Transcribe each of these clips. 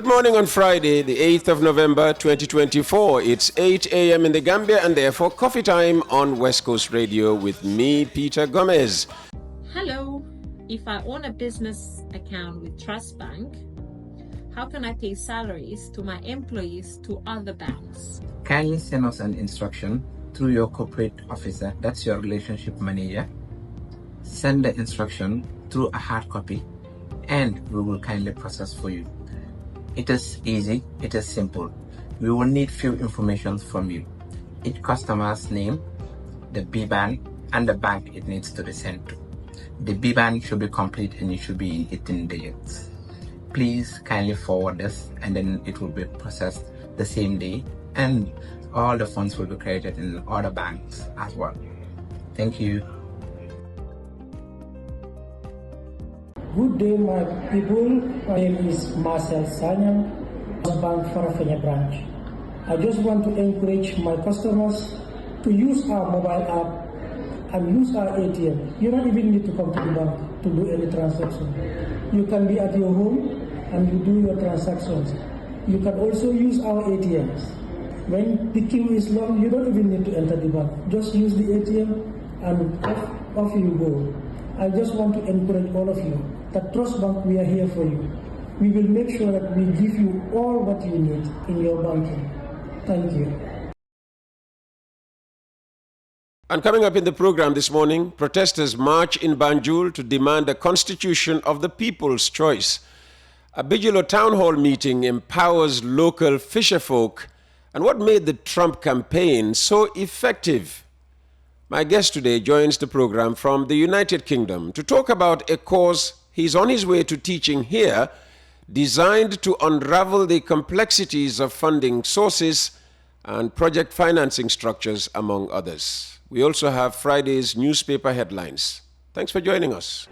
morning on Friday, the 8th of November, 2024. It's 8 a.m. in the Gambia and therefore coffee time on West Coast Radio with me, Peter Gomez. Hello. If I own a business account with Trust Bank, how can I pay salaries to my employees to other banks? Can you send us an instruction through your corporate officer, that's your relationship manager? Send the instruction through a hard copy and we will kindly process for you. It is easy, it is simple. We will need few information from you. Each customer's name, the BBAN, and the bank it needs to be sent to. The BBAN should be complete and it should be in 18 digits. Please kindly forward this and then it will be processed the same day and all the funds will be credited in other banks as well. Thank you. Good day, my people. My name is Marcel Sanyang, Bank Farafenya branch. I just want to encourage my customers to use our mobile app and use our ATM. You don't even need to come to the bank to do any transaction. You can be at your home and you do your transactions. You can also use our ATMs. When the queue is long, you don't even need to enter the bank. Just use the ATM and off you go. I just want to encourage all of you that Trust Bank, we are here for you. We will make sure that we give you all what you need in your banking. Thank you. And coming up in the program this morning, protesters march in Banjul to demand a constitution of the people's choice. A Bigelow town hall meeting empowers local fisherfolk. And what made the Trump campaign so effective? My guest today joins the program from the United Kingdom to talk about a course he's on his way to teaching here, designed to unravel the complexities of funding sources and project financing structures, among others. We also have Friday's newspaper headlines. Thanks for joining us.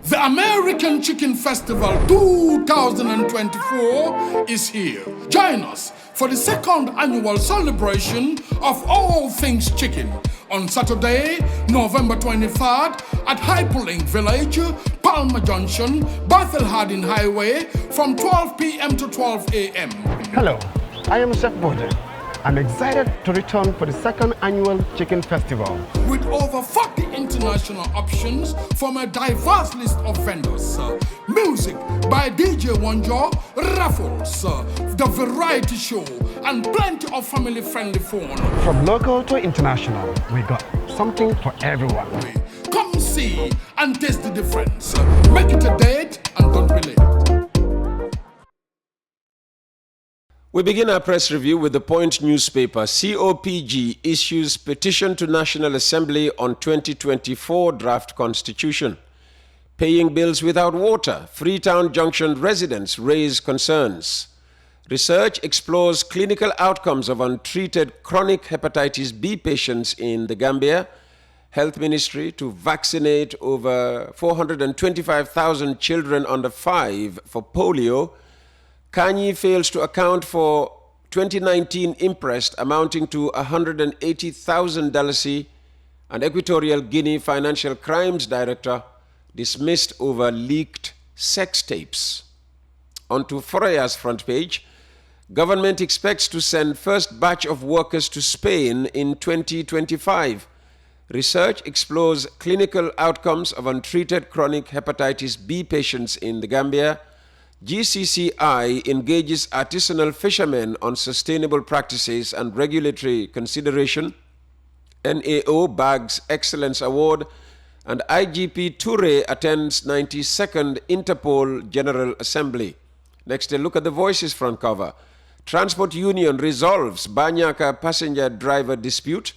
The American Chicken Festival 2024 is here. Join us for the second annual celebration of all things chicken on Saturday, November 23rd at Hyperlink Village, Palmer Junction, Bethel Harding Highway from 12 p.m. to 12 a.m. Hello, I am Chef Bode. I'm excited to return for the second annual Chicken Festival. With over 40 international options from a diverse list of vendors. Music by DJ Wanjo, raffles, the variety show, and plenty of family-friendly fun. From local to international, we got something for everyone. Come see and taste the difference. Make it a date and don't be late. We begin our press review with the Point newspaper. COPG issues petition to National Assembly on 2024 draft constitution. Paying bills without water. Freetown Junction residents raise concerns. Research explores clinical outcomes of untreated chronic hepatitis B patients in the Gambia. Health Ministry to vaccinate over 425,000 children under 5 for polio. Kanye fails to account for 2019 imprest amounting to $180,000, and Equatorial Guinea Financial Crimes Director dismissed over leaked sex tapes. On to Foraya's front page. Government expects to send first batch of workers to Spain in 2025. Research explores clinical outcomes of untreated chronic hepatitis B patients in the Gambia. GCCI engages artisanal fishermen on sustainable practices and regulatory consideration. NAO bags Excellence Award. And IGP Toure attends 92nd Interpol General Assembly. Next, a look at the Voices front cover. Transport Union resolves Banyaka passenger driver dispute.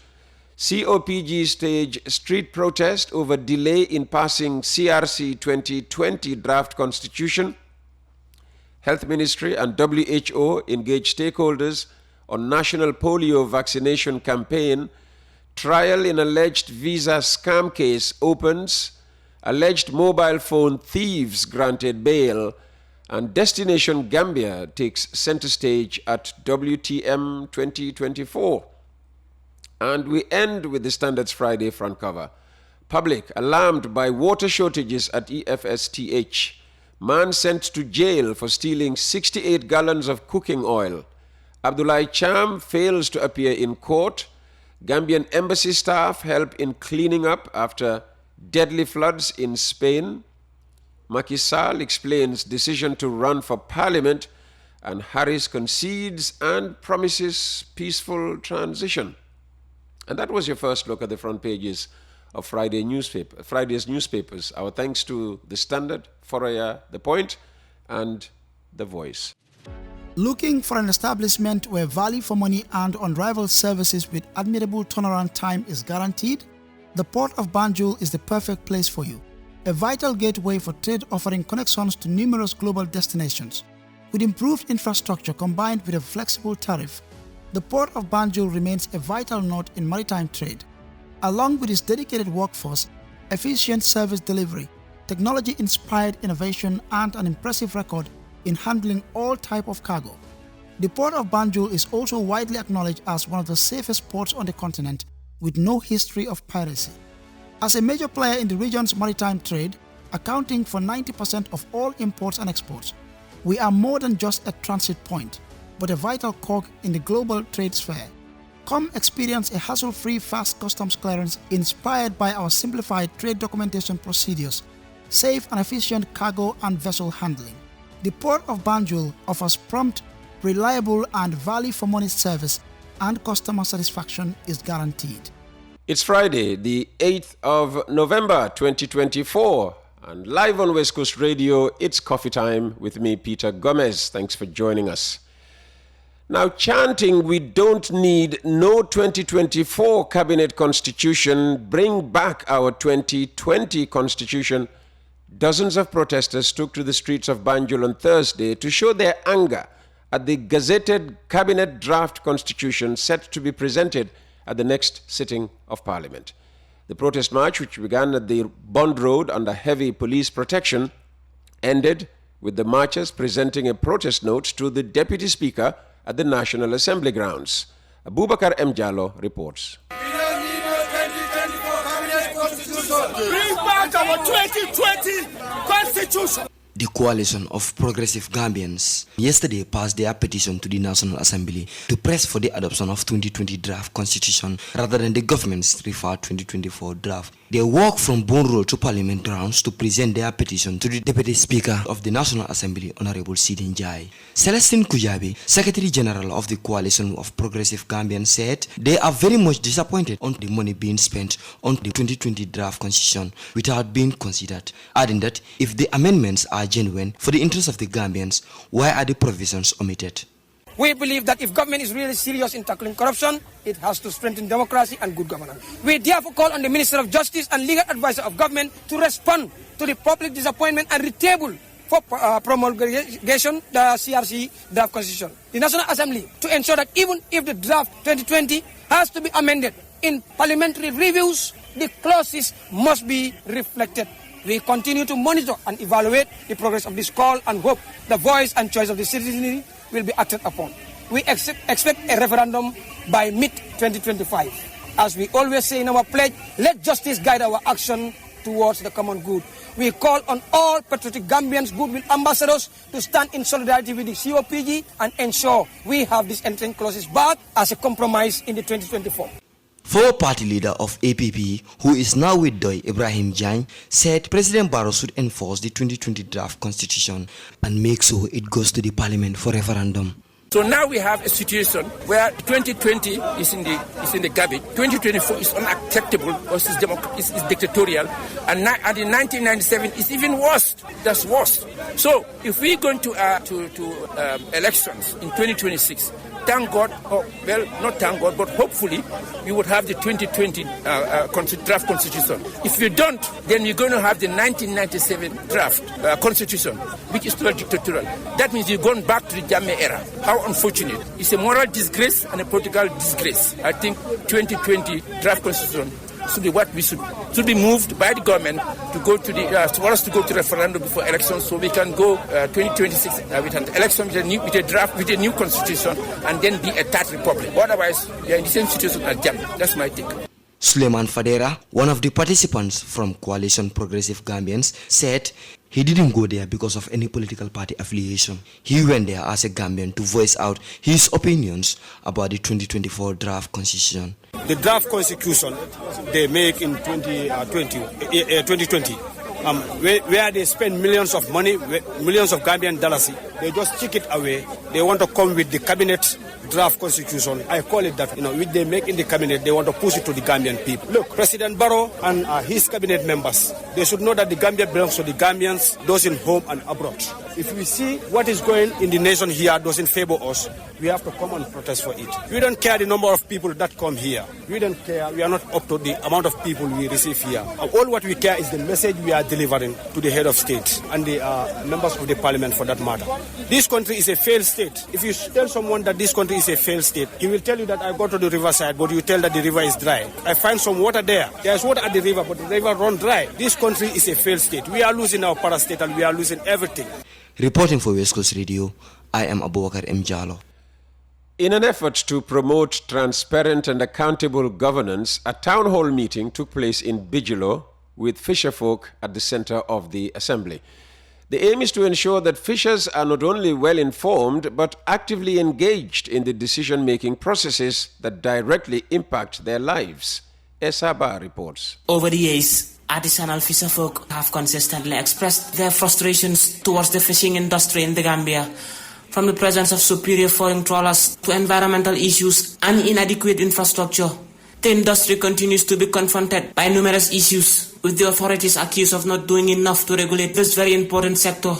COPG stage street protest over delay in passing CRC 2020 draft constitution. Health Ministry and WHO engage stakeholders on national polio vaccination campaign. Trial in alleged visa scam case opens. Alleged mobile phone thieves granted bail. And Destination Gambia takes center stage at WTM 2024. And we end with the Standards Friday front cover. Public alarmed by water shortages at EFSTH. Man sent to jail for stealing 68 gallons of cooking oil. Abdoulaye Cham fails to appear in court. Gambian embassy staff help in cleaning up after deadly floods in Spain. Macky Sall explains decision to run for parliament, and Harris concedes and promises peaceful transition. And that was your first look at the front pages of Friday's newspapers. Our thanks to The Standard, Foraya, The Point, and The Voice. Looking for an establishment where value for money and unrivaled services with admirable turnaround time is guaranteed? The Port of Banjul is the perfect place for you. A vital gateway for trade offering connections to numerous global destinations. With improved infrastructure combined with a flexible tariff, the Port of Banjul remains a vital node in maritime trade. Along with its dedicated workforce, efficient service delivery, technology-inspired innovation, and an impressive record in handling all types of cargo, the Port of Banjul is also widely acknowledged as one of the safest ports on the continent with no history of piracy. As a major player in the region's maritime trade, accounting for 90% of all imports and exports, we are more than just a transit point, but a vital cog in the global trade sphere. Come experience a hassle-free fast customs clearance inspired by our simplified trade documentation procedures, safe and efficient cargo and vessel handling. The Port of Banjul offers prompt, reliable and value for money service, and customer satisfaction is guaranteed. It's Friday, the 8th of November 2024, and live on West Coast Radio, it's coffee time with me, Peter Gomez. Thanks for joining us. Now, chanting we don't need no 2024 cabinet constitution, bring back our 2020 constitution, dozens of protesters took to the streets of Banjul on Thursday to show their anger at the gazetted cabinet draft constitution set to be presented at the next sitting of Parliament. The protest march, which began at the Bond Road under heavy police protection, ended with the marchers presenting a protest note to the Deputy Speaker at the National Assembly grounds. Abubakar M. Jallo reports. Bring back our 2020 Constitution. The Coalition of Progressive Gambians yesterday passed their petition to the National Assembly to press for the adoption of 2020 draft constitution rather than the government's referred 2024 draft. They walked from Bone Road to Parliament grounds to present their petition to the Deputy Speaker of the National Assembly, Honorable Sidin Jai. Celestine Kujabi, Secretary General of the Coalition of Progressive Gambians, said they are very much disappointed on the money being spent on the 2020 draft constitution without being considered, adding that if the amendments are genuine for the interest of the Gambians, why are the provisions omitted? We believe that if government is really serious in tackling corruption, it has to strengthen democracy and good governance. We therefore call on the Minister of Justice and Legal Advisor of Government to respond to the public disappointment and retable for promulgation the CRC draft constitution. The National Assembly to ensure that even if the draft 2020 has to be amended in parliamentary reviews, the clauses must be reflected. We continue to monitor and evaluate the progress of this call and hope the voice and choice of the citizenry will be acted upon. We expect a referendum by mid-2025. As we always say in our pledge, let justice guide our action towards the common good. We call on all patriotic Gambians, goodwill ambassadors to stand in solidarity with the COPG and ensure we have these entrance clauses back as a compromise in the 2024. Former party leader of APP, who is now with Dr Ebrima Faal, said President Barrow should enforce the 2020 draft constitution and make sure it goes to the parliament for referendum. So now we have a situation where 2020 is in the garbage, 2024 is unacceptable because it's dictatorial, and in 1997 is even worse. That's worse. So if we're going to elections in 2026, thank God, not thank God, but hopefully we would have the 2020 draft constitution. If we don't, then we're going to have the 1997 draft constitution, which is still dictatorial. That means you're going back to the Jammeh era. How unfortunate. It's a moral disgrace and a political disgrace. I think 2020 draft constitution should be what we should be moved by the government to go to for us to go to referendum before elections, so we can go 2026 with an election with a new constitution, and then be a third republic. Otherwise, we are in the same situation as Gambia. That's my take. Suleiman Fadera, one of the participants from Coalition Progressive Gambians, said He didn't go there because of any political party affiliation. He went there as a Gambian to voice out his opinions about the 2024 draft constitution. The draft constitution they make in 2020, where they spend millions of money, millions of Gambian dollars, they just kick it away. They want to come with the cabinet draft constitution. I call it that, which they make in the cabinet, they want to push it to the Gambian people. Look, President Barrow and his cabinet members, they should know that the Gambia belongs to the Gambians, those in home and abroad. If we see what is going in the nation here doesn't favor us, we have to come and protest for it. We don't care the number of people that come here. We don't care. We are not up to the amount of people we receive here. All what we care is the message we are delivering to the head of state and the members of the parliament for that matter. This country is a failed state. If you tell someone that this country is a failed state, he will tell you that I go to the riverside, but you tell that the river is dry. I find some water there. There's water at the river, but the river runs dry. This country is a failed state. We are losing our parastate and we are losing everything. Reporting for West Coast Radio, I am Abubakar M. Jalo. In an effort to promote transparent and accountable governance, a town hall meeting took place in Bigelow with fisherfolk at the center of the assembly. The aim is to ensure that fishers are not only well informed but actively engaged in the decision-making processes that directly impact their lives. Esaba reports. Over the years, artisanal fisherfolk have consistently expressed their frustrations towards the fishing industry in the Gambia, from the presence of superior foreign trawlers to environmental issues and inadequate infrastructure. The industry continues to be confronted by numerous issues, with the authorities accused of not doing enough to regulate this very important sector.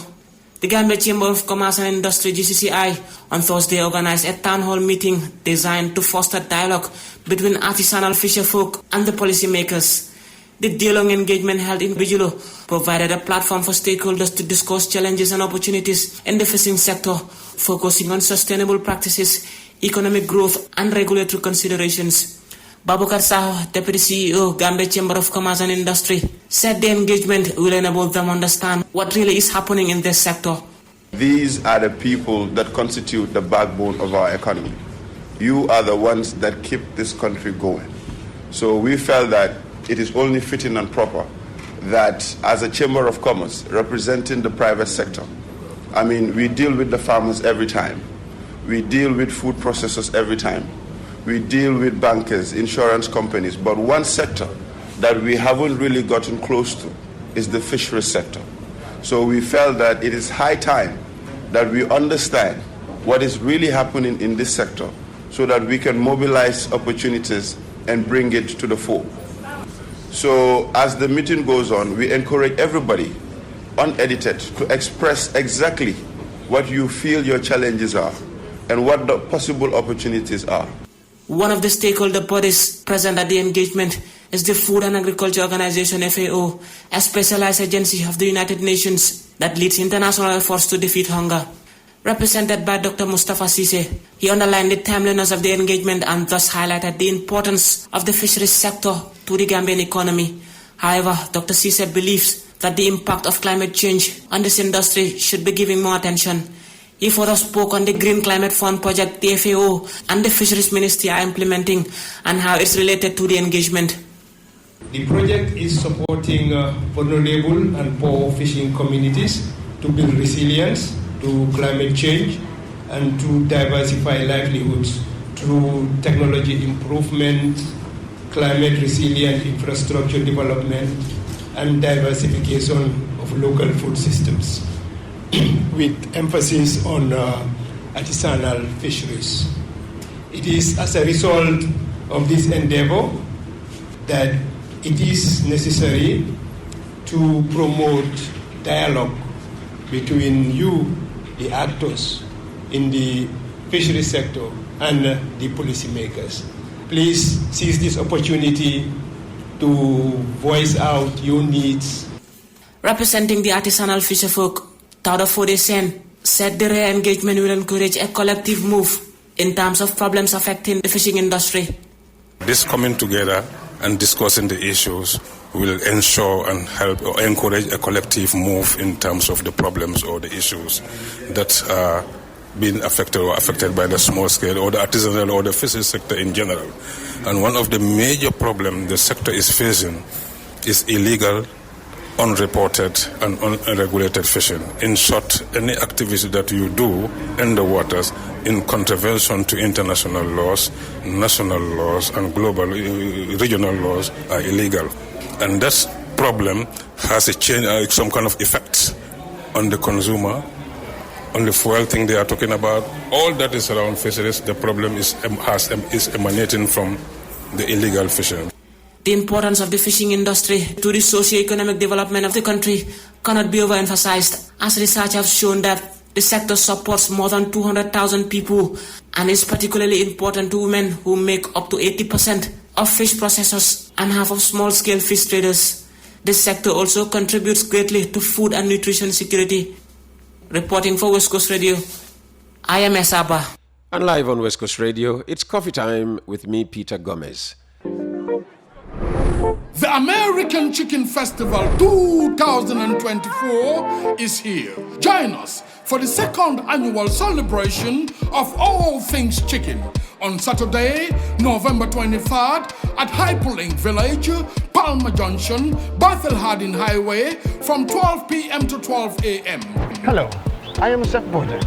The Gambia Chamber of Commerce and Industry GCCI on Thursday organized a town hall meeting designed to foster dialogue between artisanal fisherfolk and the policymakers. The day-long engagement held in Bigelow provided a platform for stakeholders to discuss challenges and opportunities in the fishing sector, focusing on sustainable practices, economic growth, and regulatory considerations. Babukar Saho, Deputy CEO, Gambia Chamber of Commerce and Industry, said the engagement will enable them to understand what really is happening in this sector. These are the people that constitute the backbone of our economy. You are the ones that keep this country going. So we felt that it is only fitting and proper that as a Chamber of Commerce representing the private sector, we deal with the farmers every time. We deal with food processors every time. We deal with bankers, insurance companies, but one sector that we haven't really gotten close to is the fisheries sector. So we felt that it is high time that we understand what is really happening in this sector so that we can mobilize opportunities and bring it to the fore. So as the meeting goes on, we encourage everybody, unedited, to express exactly what you feel your challenges are and what the possible opportunities are. One of the stakeholder bodies present at the engagement is the Food and Agriculture Organization FAO, a specialized agency of the United Nations that leads international efforts to defeat hunger. Represented by Dr. Mustafa Sise, he underlined the timeliness of the engagement and thus highlighted the importance of the fisheries sector to the Gambian economy. However, Dr. Sise believes that the impact of climate change on this industry should be given more attention. He further spoke on the Green Climate Fund project the FAO and the Fisheries Ministry are implementing and how it's related to the engagement. The project is supporting vulnerable and poor fishing communities to build resilience to climate change and to diversify livelihoods through technology improvement, climate resilient infrastructure development, and diversification of local food systems, with emphasis on artisanal fisheries. It is as a result of this endeavor that it is necessary to promote dialogue between you, the actors in the fishery sector, and the policymakers. Please seize this opportunity to voice out your needs. Representing the artisanal fisherfolk, Tauda Fode Sen said the rare engagement will encourage a collective move in terms of problems affecting the fishing industry. This coming together and discussing the issues will ensure and help or encourage a collective move in terms of the problems or the issues that are being affected or affected by the small scale or the artisanal or the fishing sector in general. And one of the major problems the sector is facing is illegal unreported and unregulated fishing. In short, any activity that you do in the waters in contravention to international laws, national laws, and global regional laws are illegal. And this problem has a change, some kind of effect on the consumer, on the fuel thing they are talking about. All that is around fisheries, the problem is emanating from the illegal fishing. The importance of the fishing industry to the socio-economic development of the country cannot be overemphasized, as research has shown that the sector supports more than 200,000 people and is particularly important to women who make up to 80% of fish processors and half of small-scale fish traders. This sector also contributes greatly to food and nutrition security. Reporting for West Coast Radio, I am Esaba. And live on West Coast Radio, it's coffee time with me, Peter Gomez. The American Chicken Festival 2024 is here. Join us for the second annual celebration of all things chicken on Saturday, November 23rd at Hyperlink Village, Palmer Junction, Bethel Harding Highway from 12 p.m. to 12 a.m. Hello, I am Chef Boja.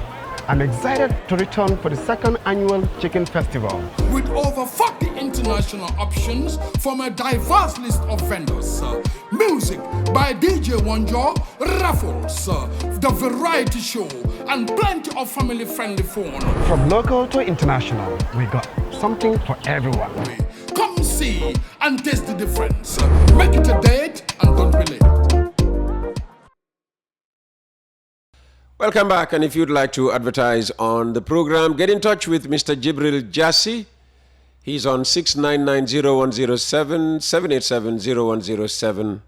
I'm excited to return for the second annual Chicken Festival. With over 40 international options from a diverse list of vendors. Music by DJ Wanjo, raffles, the variety show, and plenty of family-friendly fun. From local to international, we got something for everyone. Come see and taste the difference. Make it a date and don't be late. Welcome back, and if you'd like to advertise on the program, get in touch with Mr. Jibril Jassi. He's on 6990107, 7870107,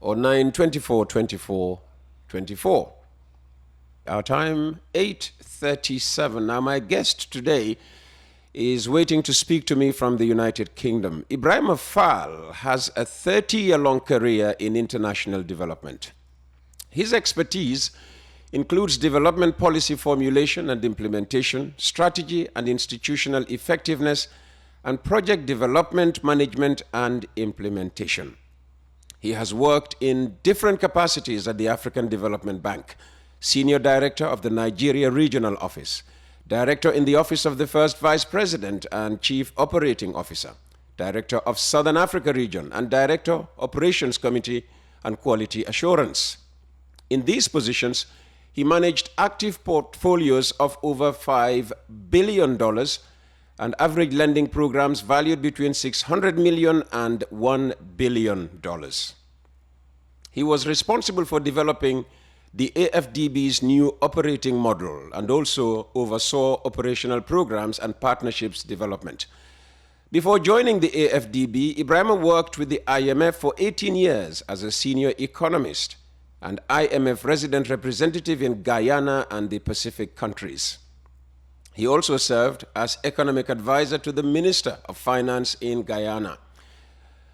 or 924-24-24. Our time, 8:37. Now, my guest today is waiting to speak to me from the United Kingdom. Ebrima Faal has a 30-year-long career in international development. His expertise includes development policy formulation and implementation, strategy and institutional effectiveness, and project development, management, and implementation. He has worked in different capacities at the African Development Bank, Senior Director of the Nigeria Regional Office, Director in the Office of the First Vice President and Chief Operating Officer, Director of Southern Africa Region, and Director, Operations Committee and Quality Assurance. In these positions, he managed active portfolios of over $5 billion and average lending programs valued between $600 million and $1 billion. He was responsible for developing the AfDB's new operating model and also oversaw operational programs and partnerships development. Before joining the AfDB, Ebrima worked with the IMF for 18 years as a senior economist and IMF resident representative in Guyana and the Pacific countries. He also served as economic advisor to the Minister of Finance in Guyana.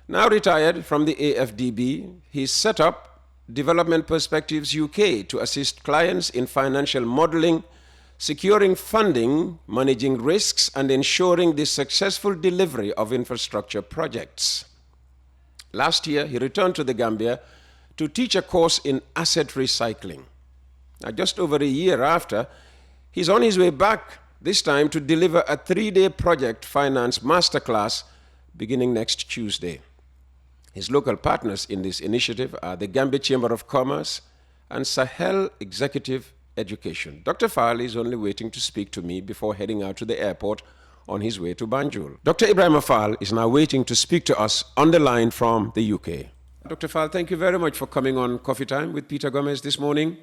Now retired from the AfDB, he set up Development Perspectives UK to assist clients in financial modeling, securing funding, managing risks, and ensuring the successful delivery of infrastructure projects. Last year, he returned to the Gambia to teach a course in asset recycling. Now, just over a year after, he's on his way back, this time to deliver a 3-day project finance masterclass beginning next Tuesday. His local partners in this initiative are the Gambia Chamber of Commerce and Sahel Executive Education. Dr. Faal is only waiting to speak to me before heading out to the airport on his way to Banjul. Dr. Ebrima Faal is now waiting to speak to us on the line from the UK. Dr. Faal, thank you very much for coming on Coffee Time with Peter Gomez this morning.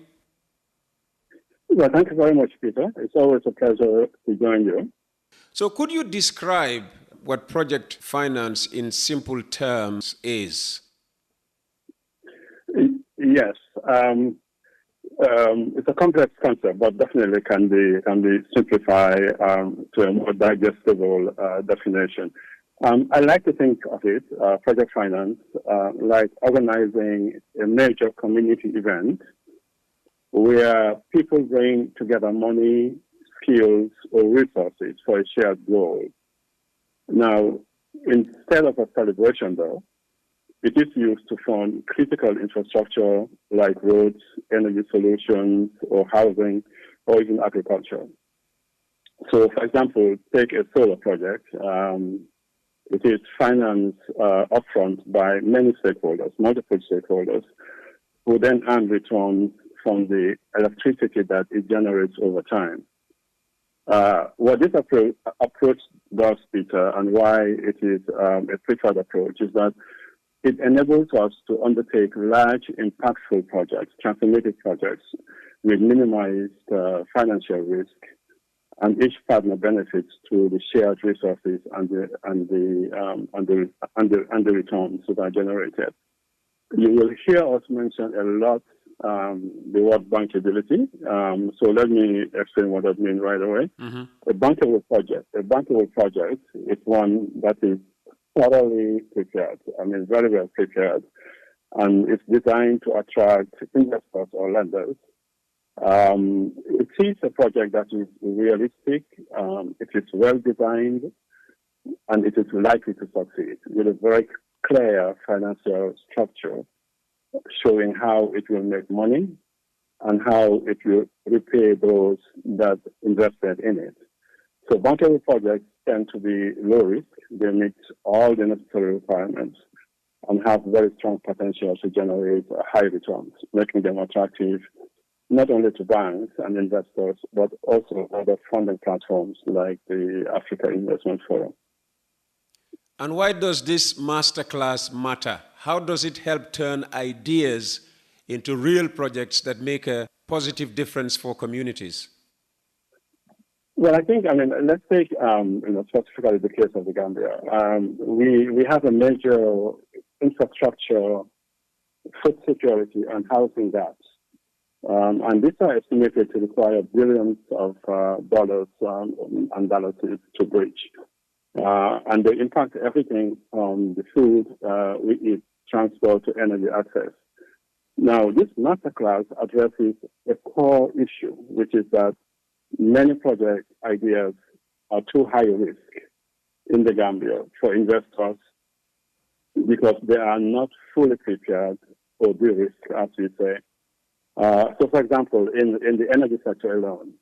Well, thank you very much, Peter. It's always a pleasure to join you. So could you describe what project finance in simple terms is? Yes. It's a complex concept, but definitely can be simplified to a more digestible definition. I like to think of it, project finance, like organizing a major community event where people bring together money, skills, or resources for a shared goal. Now, instead of a celebration, though, It is used to fund critical infrastructure like roads, energy solutions, or housing, or even agriculture. So, for example, take a solar project. It is financed upfront by many stakeholders, multiple stakeholders, who then earn returns from the electricity that it generates over time. What this approach does, Peter, and why it is a preferred approach, is that it enables us to undertake large, impactful projects, transformative projects, with minimized financial risk, and each partner benefits through the shared resources and the returns that are generated. You will hear us mention a lot the word bankability. So let me explain what that means right away. Mm-hmm. A bankable project is one that is thoroughly prepared. I mean, very well prepared, and it's designed to attract investors or lenders. It is a project that is realistic, it is well designed, and it is likely to succeed with a very clear financial structure showing how it will make money and how it will repay those that invested in it. So bankable projects tend to be low risk. They meet all the necessary requirements and have very strong potential to generate high returns, making them attractive not only to banks and investors, but also other funding platforms like the Africa Investment Forum. And why does this masterclass matter? How does it help turn ideas into real projects that make a positive difference for communities? Well, let's take specifically the case of the Gambia. We have a major infrastructure, food security, and housing gaps. And these are estimated to require billions of dollars and dollars to bridge. And they impact everything from the food we eat, transport to energy access. Now, this masterclass addresses a core issue, which is that many project ideas are too high risk in the Gambia for investors because they are not fully prepared for the risk, as we say. So, for example, in the energy sector alone,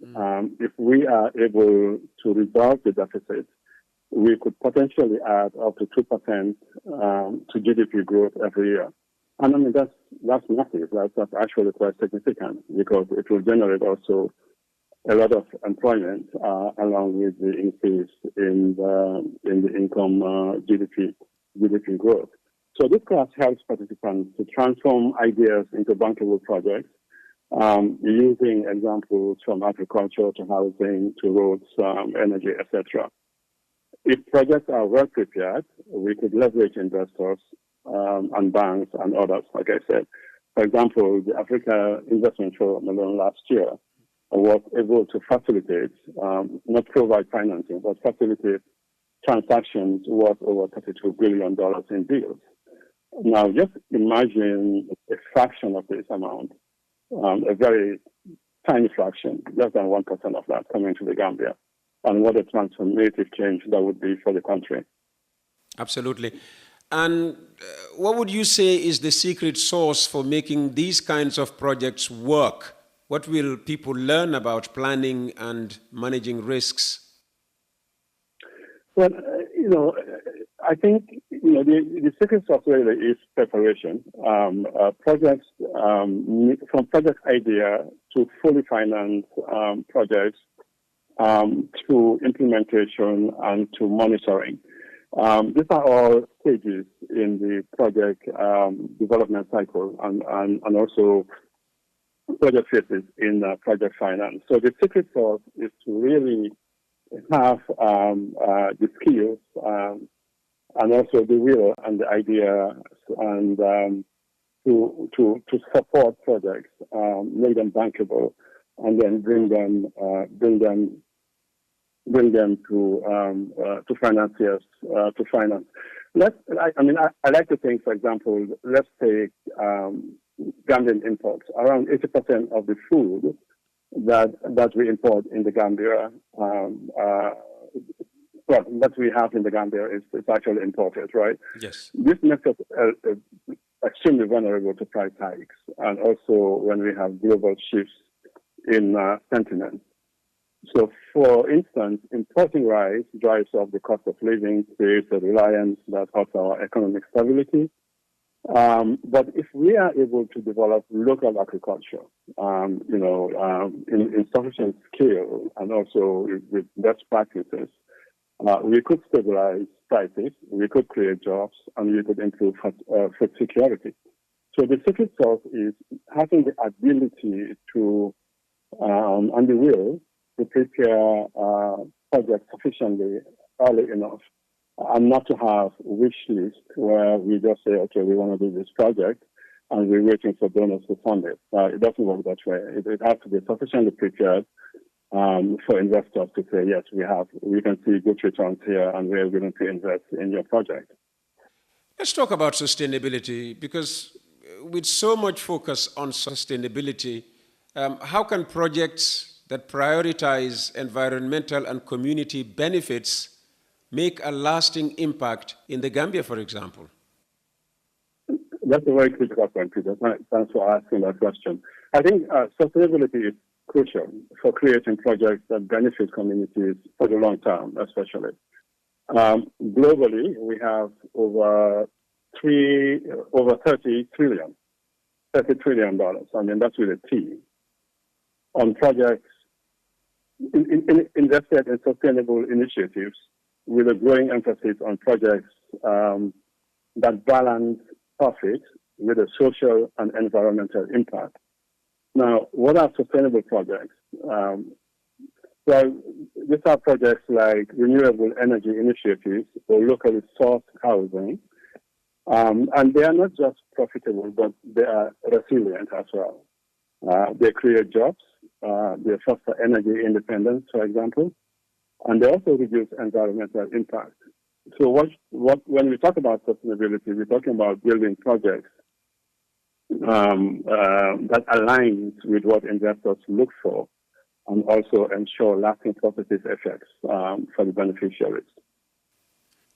if we are able to resolve the deficit, we could potentially add up to 2% to GDP growth every year. And I mean, that's massive. That's actually quite significant because it will generate also a lot of employment along with the increase in the income GDP growth. So this class helps participants to transform ideas into bankable projects, using examples from agriculture to housing to roads, energy, etc. If projects are well prepared, we could leverage investors and banks and others, like I said. For example, the Africa Investment Forum alone last year was able to facilitate, not provide financing, but facilitate transactions worth over $32 billion in deals. Now, just imagine a fraction of this amount, a very tiny fraction, less than 1% of that coming to the Gambia, and what a transformative change that would be for the country. Absolutely. And what would you say is the secret sauce for making these kinds of projects work? What will people learn about planning and managing risks? Well, I think the secret sauce really is preparation. Projects from project idea to fully financed projects to implementation and to monitoring. These are all stages in the project development cycle and also project phases in project finance. So the secret sauce is to really have the skills and also the will and the idea and to support projects, make them bankable, and then bring them to financiers to finance. I like to think, for example, let's take Gambian imports. Around 80% of the food that we import in the Gambia, that we have in the Gambia is actually imported, right? Yes. This makes us extremely vulnerable to price hikes, and also when we have global shifts in sentiment. So, for instance, importing rice drives up the cost of living, creates a reliance that hurts our economic stability. But if we are able to develop local agriculture, in sufficient scale and also with best practices, we could stabilize prices, we could create jobs, and we could improve food security. So the secret sauce is having the ability to and the will to prepare projects sufficiently early enough, and not to have wish list where we just say, okay, we want to do this project, and we're waiting for donors to fund it. It doesn't work that way. It has to be sufficiently prepared for investors to say, yes, we can see good returns here, and we're willing to invest in your project. Let's talk about sustainability, because with so much focus on sustainability, how can projects that prioritize environmental and community benefits make a lasting impact in the Gambia, for example? That's a very critical point, Peter. Thanks for asking that question. I think sustainability is crucial for creating projects that benefit communities for the long term, especially. Globally, we have over $30 trillion. I mean, that's with a T, on projects invested in sustainable initiatives, with a growing emphasis on projects that balance profit with a social and environmental impact. Now, what are sustainable projects? Well, these are projects like renewable energy initiatives or locally sourced housing. And they are not just profitable, but they are resilient as well. They create jobs, they foster energy independence, for example, and they also reduce environmental impact. So when we talk about sustainability, we're talking about building projects that aligns with what investors look for, and also ensure lasting positive effects for the beneficiaries.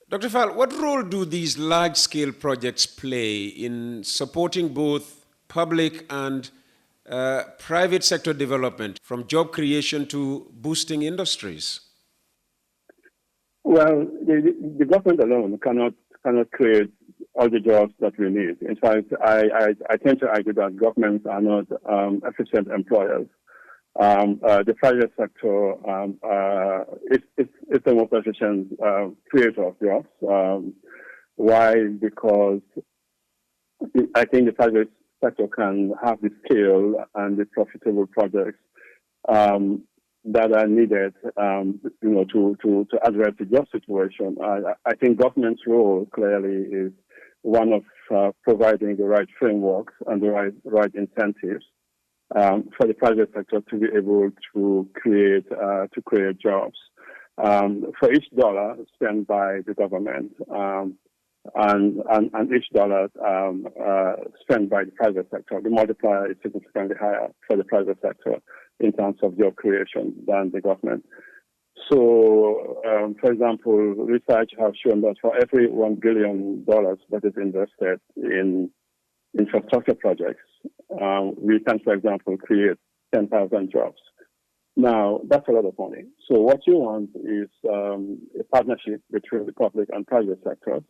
Dr. Faal, what role do these large-scale projects play in supporting both public and private sector development, from job creation to boosting industries? Well, the government alone cannot create all the jobs that we need. In fact, I tend to argue that governments are not efficient employers. The private sector is the most efficient creator of jobs. Why? Because I think the private sector can have the scale and the profitable projects that are needed, to address the job situation. I think government's role clearly is one of providing the right frameworks and the right incentives for the private sector to be able to create jobs. For each dollar spent by the government and each dollar spent by the private sector, the multiplier is significantly higher for the private sector in terms of job creation than the government. So, for example, research has shown that for every $1 billion that is invested in infrastructure projects, we can, for example, create 10,000 jobs. Now, that's a lot of money. So what you want is a partnership between the public and private sectors,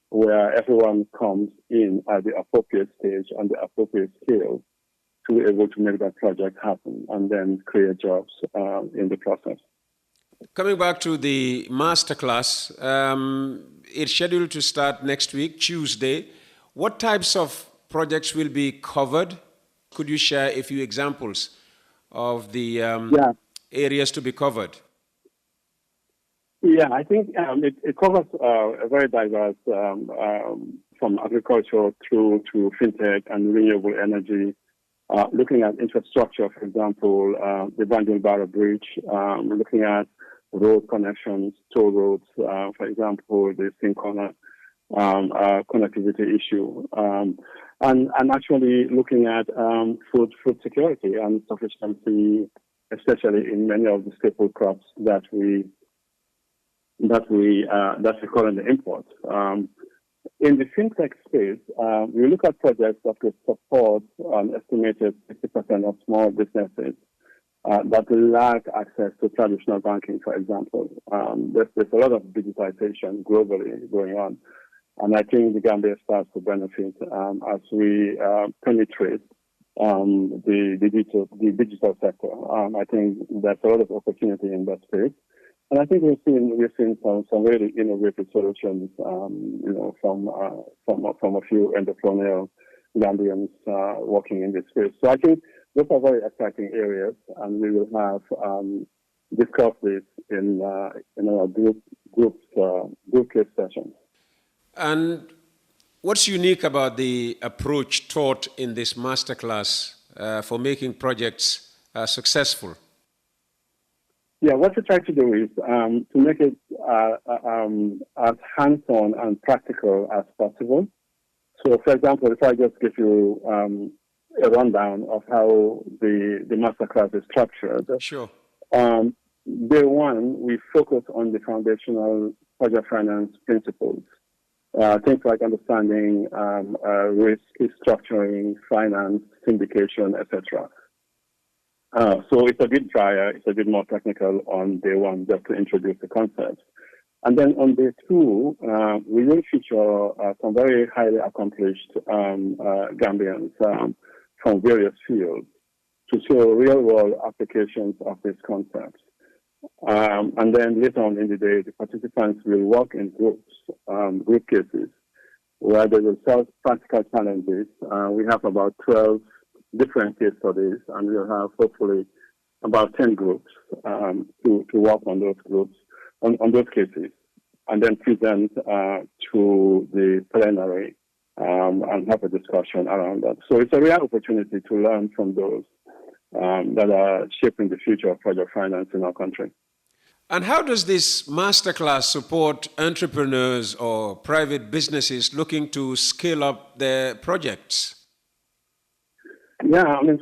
where everyone comes in at the appropriate stage and the appropriate scale to be able to make that project happen and then create jobs in the process. Coming back to the masterclass, it's scheduled to start next week, Tuesday. What types of projects will be covered? Could you share a few examples of the areas to be covered? Yeah, I think it covers a very diverse, from agriculture through to fintech and renewable energy, looking at infrastructure, for example, the Banjul-Barra Bridge, looking at road connections, toll roads, for example, the Sincona connectivity issue, and actually looking at food security and sufficiency, especially in many of the staple crops that we that we currently import. In the fintech space, we look at projects that could support an estimated 50% of small businesses that lack access to traditional banking, for example. There's a lot of digitization globally going on, and I think the Gambia starts to benefit as we penetrate the digital sector. I think there's a lot of opportunity in that space. And I think we've seen some really innovative solutions, from a few entrepreneurial Gambians working in this space. So I think those are very exciting areas, and we will have discussed this in our group case sessions. And what's unique about the approach taught in this masterclass for making projects successful? Yeah, what we try to do is to make it as hands-on and practical as possible. So, for example, if I just give you a rundown of how the masterclass is structured. Sure. Day one, we focus on the foundational project finance principles. Things like understanding risk, structuring, finance, syndication, etc. So it's a bit drier, it's a bit more technical on day one, just to introduce the concept. And then on day two, we will feature some very highly accomplished Gambians from various fields to show real-world applications of this concept. And then later on in the day, the participants will work in groups, group cases, where they will solve practical challenges. We have about 12 different case studies, and we'll have hopefully about 10 groups to work on those groups, on those cases, and then present to the plenary and have a discussion around that. So it's a real opportunity to learn from those that are shaping the future of project finance in our country. And how does this masterclass support entrepreneurs or private businesses looking to scale up their projects? Yeah, I mean,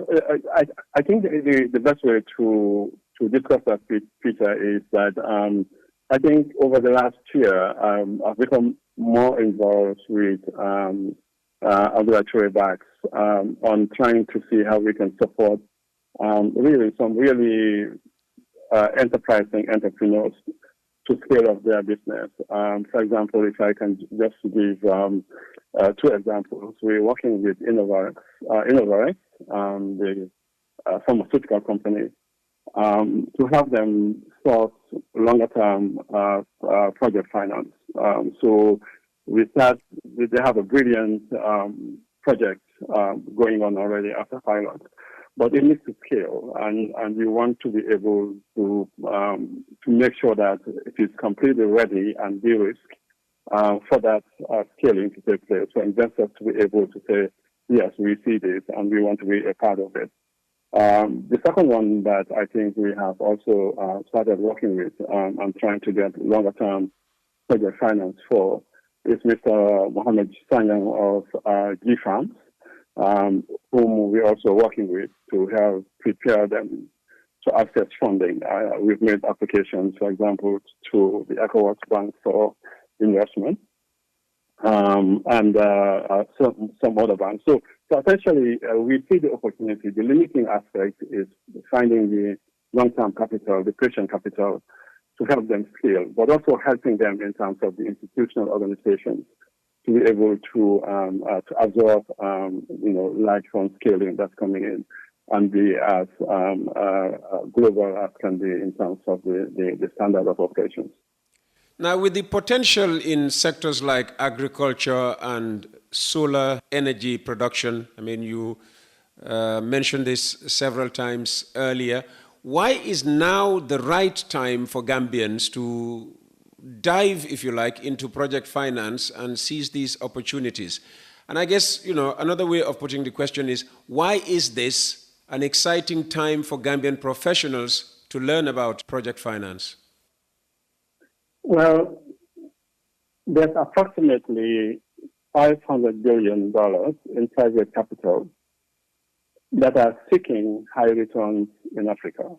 I think the best way to discuss that, Peter, is that I think over the last year, I've become more involved with regulatory banks on trying to see how we can support some really enterprising entrepreneurs to scale up their business. For example, if I can just give two examples, we're working with Innovarex, the pharmaceutical company, to help them source longer-term project finance. So they have a brilliant project going on already after pilot, but it needs to scale, and we want to be able to make sure that it is completely ready and de-risked for that scaling to take place, for investors to be able to say, yes, we see this and we want to be a part of it. The second one that I think we have also started working with and trying to get longer-term project finance for is Mr. Mohammed Sanyang of G Farms, whom we're also working with to help prepare them to access funding. We've made applications, for example, to the ECOWAS Bank for investment and some other banks. So essentially, we see the opportunity. The limiting aspect is finding the long-term capital, the patient capital, to help them scale, but also helping them in terms of the institutional organizations to be able to absorb, large fund scaling that's coming in and be as global as can be in terms of the standard of operations. Now, with the potential in sectors like agriculture and solar energy production, I mean, you mentioned this several times earlier, why is now the right time for Gambians to dive, if you like, into project finance and seize these opportunities? And I guess, another way of putting the question is, why is this an exciting time for Gambian professionals to learn about project finance? Well, there's approximately $500 billion in private capital that are seeking high returns in Africa.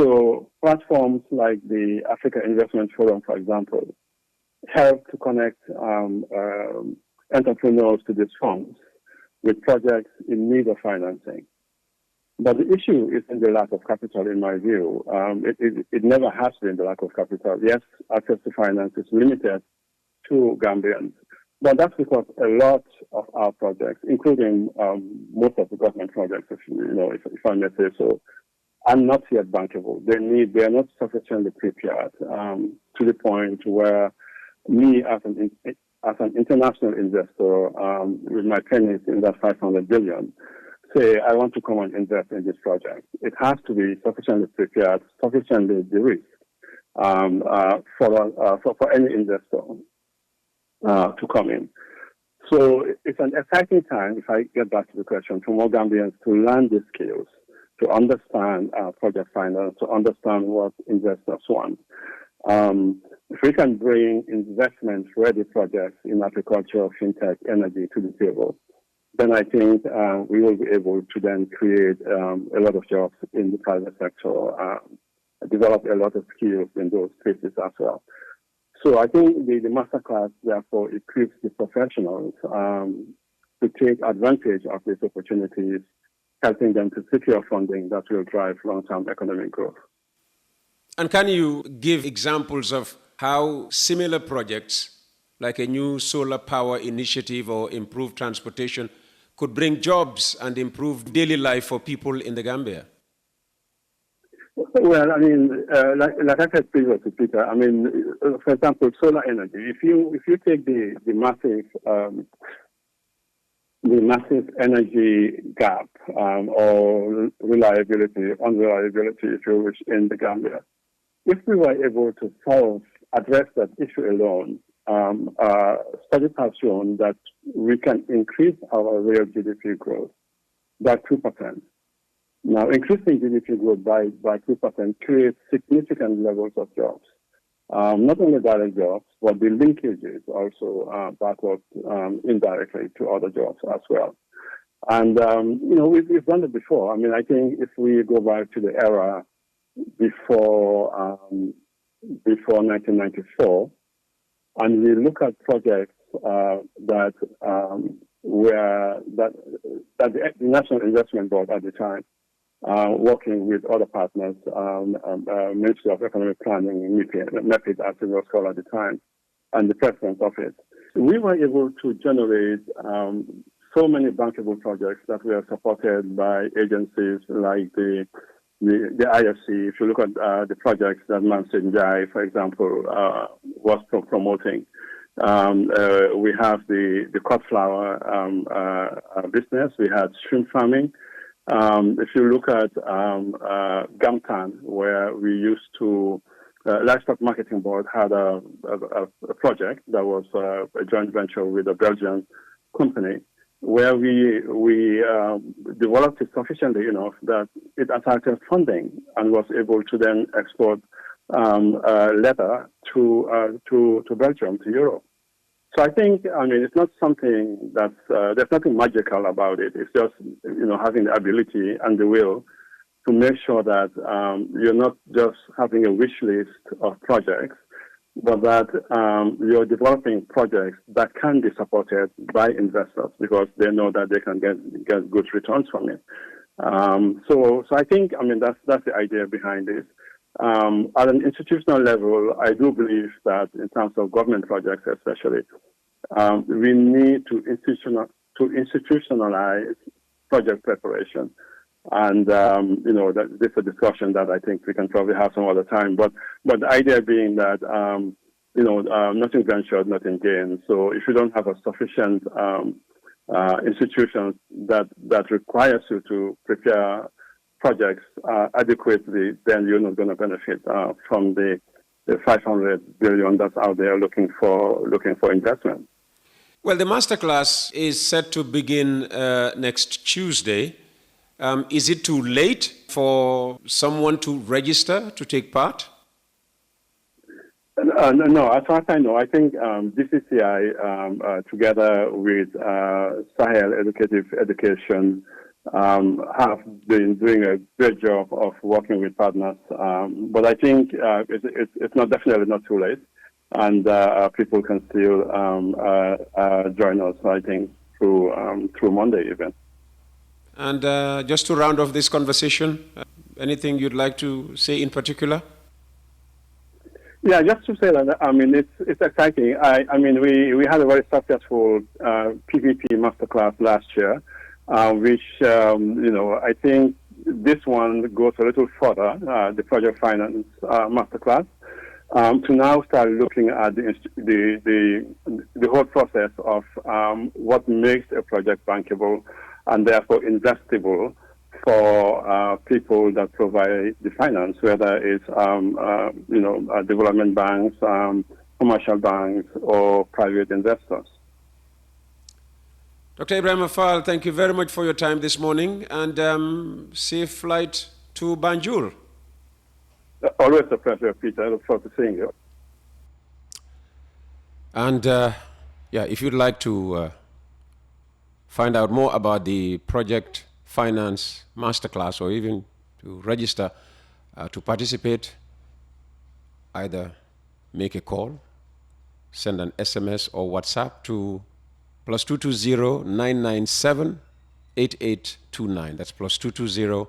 So platforms like the Africa Investment Forum, for example, help to connect entrepreneurs to these funds with projects in need of financing. But the issue is in the lack of capital, in my view. It never has been the lack of capital. Yes, access to finance is limited to Gambians, but that's because a lot of our projects, including most of the government projects, if I may say so, are not yet bankable. They are not sufficiently prepared to the point where me as an international investor with my pennies in that 500 billion, say I want to come and invest in this project. It has to be sufficiently prepared, sufficiently de-risked for any investor to come in. So it's an exciting time, if I get back to the question, for more Gambians to learn these skills, to understand project finance, to understand what investors want. If we can bring investment-ready projects in agriculture, fintech, energy to the table, then I think we will be able to then create a lot of jobs in the private sector, develop a lot of skills in those spaces as well. So I think the masterclass, therefore, equips the professionals to take advantage of these opportunities, helping them to secure funding that will drive long-term economic growth. And can you give examples of how similar projects, like a new solar power initiative or improved transportation, could bring jobs and improve daily life for people in the Gambia? Well, I mean, like I said previously, Peter, I mean, for example, solar energy. If you take the massive energy gap or unreliability, if you wish, in the Gambia, if we were able to address that issue alone, studies have shown that we can increase our real GDP growth by 2%. Now, increasing GDP growth by 2% creates significant levels of jobs. Not only direct jobs, but the linkages also backwards indirectly to other jobs as well. And, we've done it before. I mean, I think if we go back to the era before 1994, and we look at projects that the National Investment Board at the time, working with other partners, Ministry of Economic Planning, MEPID, as it was called at the time, and the president of it, we were able to generate so many bankable projects that were supported by agencies like the IFC. If you look at the projects that Mansin Jai, for example, was promoting, we have the cod flower business. We had shrimp farming. If you look at Gamtan, where we used to, Livestock Marketing Board had a project that was a joint venture with a Belgian company, where we developed it sufficiently enough that it attracted funding and was able to then export leather to Belgium, to Europe. So I think, it's not something there's nothing magical about it. It's just, having the ability and the will to make sure that you're not just having a wish list of projects, but that you're developing projects that can be supported by investors because they know that they can get good returns from it. So I think, that's the idea behind this. At an institutional level, I do believe that in terms of government projects especially, we need to institutionalize project preparation. And, that this is a discussion that I think we can probably have some other time. But the idea being that, nothing ventured, nothing gained. So if you don't have a sufficient institution that requires you to prepare projects adequately, then you're not going to benefit from the 500 billion that's out there looking for investment. Well, the masterclass is set to begin next Tuesday. Is it too late for someone to register to take part? No, as far as I know, I think GCCI, together with Sahel Education have been doing a great job of working with partners. But I think it's definitely not too late, and people can still join us, I think, through Monday even. And just to round off this conversation, anything you'd like to say in particular? Yeah, just to say that, I mean, it's exciting. I mean, we had a very successful PPP masterclass last year, which, I think this one goes a little further, the project finance masterclass, to now start looking at the whole process of what makes a project bankable and therefore investable for people that provide the finance, whether it's development banks, commercial banks, or private investors. Dr. Ebrima Faal, thank you very much for your time this morning, and safe flight to Banjul. Always a pleasure, Peter. I look forward to seeing you. And if you'd like to find out more about the project finance masterclass, or even to register to participate, either make a call, send an SMS or WhatsApp to +220 997 8829. That's +220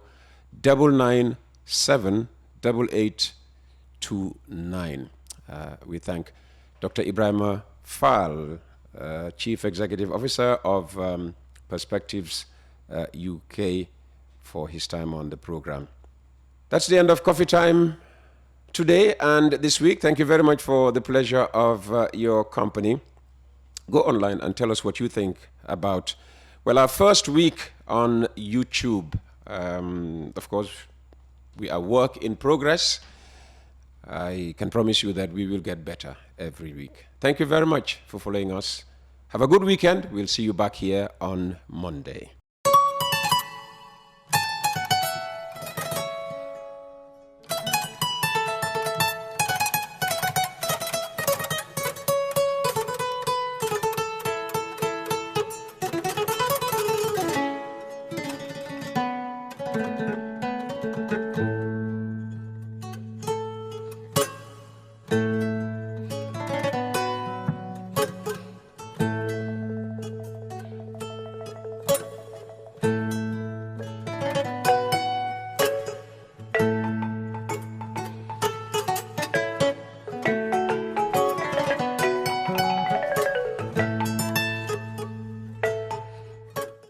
997 8829. We thank Dr. Ebrima Faal, Chief Executive Officer of Perspectives UK, for his time on the program. That's the end of Coffee Time today and this week. Thank you very much for the pleasure of your company. Go online and tell us what you think about, our first week on YouTube. Of course, we are work in progress. I can promise you that we will get better every week. Thank you very much for following us. Have a good weekend. We'll see you back here on Monday.